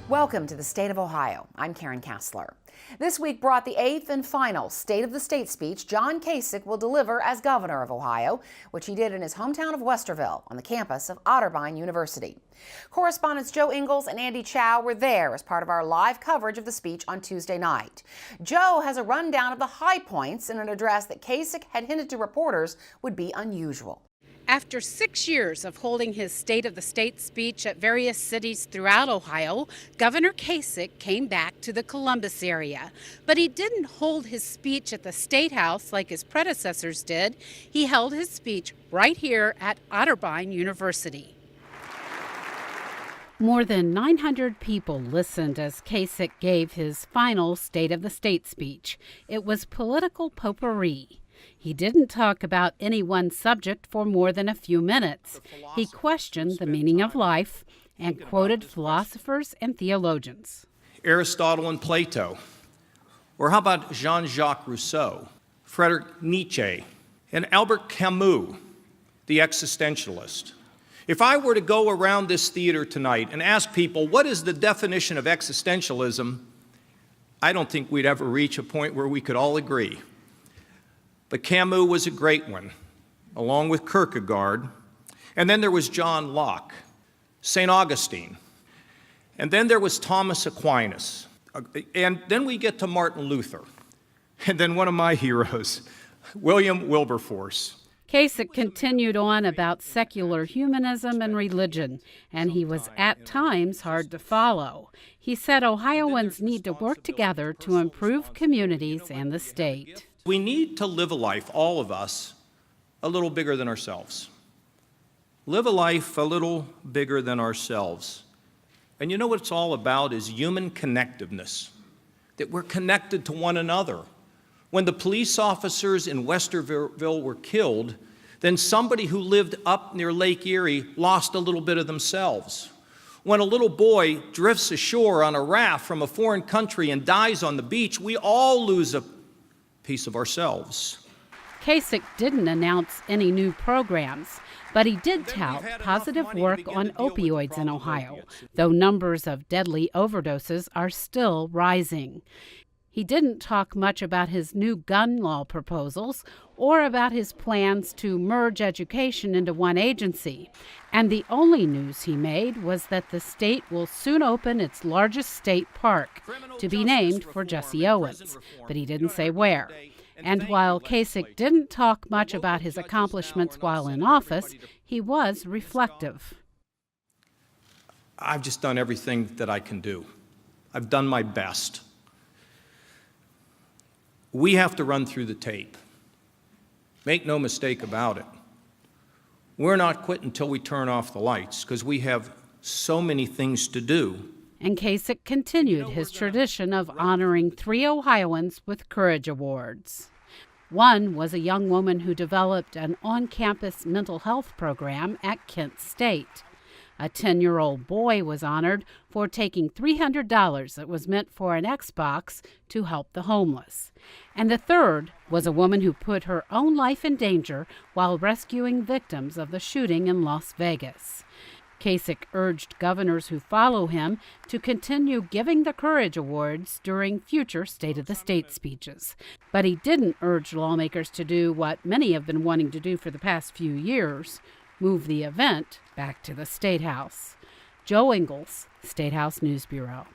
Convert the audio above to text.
Welcome to the State of Ohio. I'm Karen Kassler. This week brought the 8th and final State of the State speech John Kasich will deliver as governor of Ohio, which he did in his hometown of Westerville on the campus of Otterbein University. Correspondents Joe Ingles and Andy Chow were there as part of our live coverage of the speech on Tuesday night. Joe has a rundown of the high points in an address that Kasich had hinted to reporters would be unusual. After 6 years of holding his State of the State speech at various cities throughout Ohio, Governor Kasich came back to the Columbus area. But he didn't hold his speech at the State House like his predecessors did. He held his speech right here at Otterbein University. More than 900 people listened as Kasich gave his final State of the State speech. It was political potpourri. He didn't talk about any one subject for more than a few minutes. He questioned the meaning of life and quoted philosophers and theologians. Aristotle and Plato. Or how about Jean-Jacques Rousseau, Friedrich Nietzsche, and Albert Camus, the existentialist. If I were to go around this theater tonight and ask people, what is the definition of existentialism, I don't think we'd ever reach a point where we could all agree. But Camus was a great one, along with Kierkegaard. And then there was John Locke, St. Augustine. And then there was Thomas Aquinas. And then we get to Martin Luther. And then one of my heroes, William Wilberforce. Kasich continued on about secular humanism and religion, and he was at times hard to follow. He said Ohioans need to work together to improve communities and the state. We need to live a life, all of us, a little bigger than ourselves. Live a life a little bigger than ourselves. And you know what it's all about is human connectiveness, that we're connected to one another. When the police officers in Westerville were killed, then somebody who lived up near Lake Erie lost a little bit of themselves. When a little boy drifts ashore on a raft from a foreign country and dies on the beach, we all lose a piece of ourselves. Kasich didn't announce any new programs, but he did tout positive work on opioids in Ohio, though numbers of deadly overdoses are still rising. He didn't talk much about his new gun law proposals or about his plans to merge education into one agency. And the only news he made was that the state will soon open its largest state park, to be named for Jesse Owens, but he didn't say where. And while Kasich didn't talk much about his accomplishments while in office, he was reflective. I've just done everything that I can do. I've done my best. We have to run through the tape. Make no mistake about it. We're not quitting until we turn off the lights because we have so many things to do. And Kasich continued his tradition of honoring 3 Ohioans with Courage Awards. One was a young woman who developed an on-campus mental health program at Kent State. A 10-year-old boy was honored for taking $300 that was meant for an Xbox to help the homeless. And the third was a woman who put her own life in danger while rescuing victims of the shooting in Las Vegas. Kasich urged governors who follow him to continue giving the Courage Awards during future State of the State speeches. But he didn't urge lawmakers to do what many have been wanting to do for the past few years, move the event back to the State House. Joe Ingles, State House News Bureau.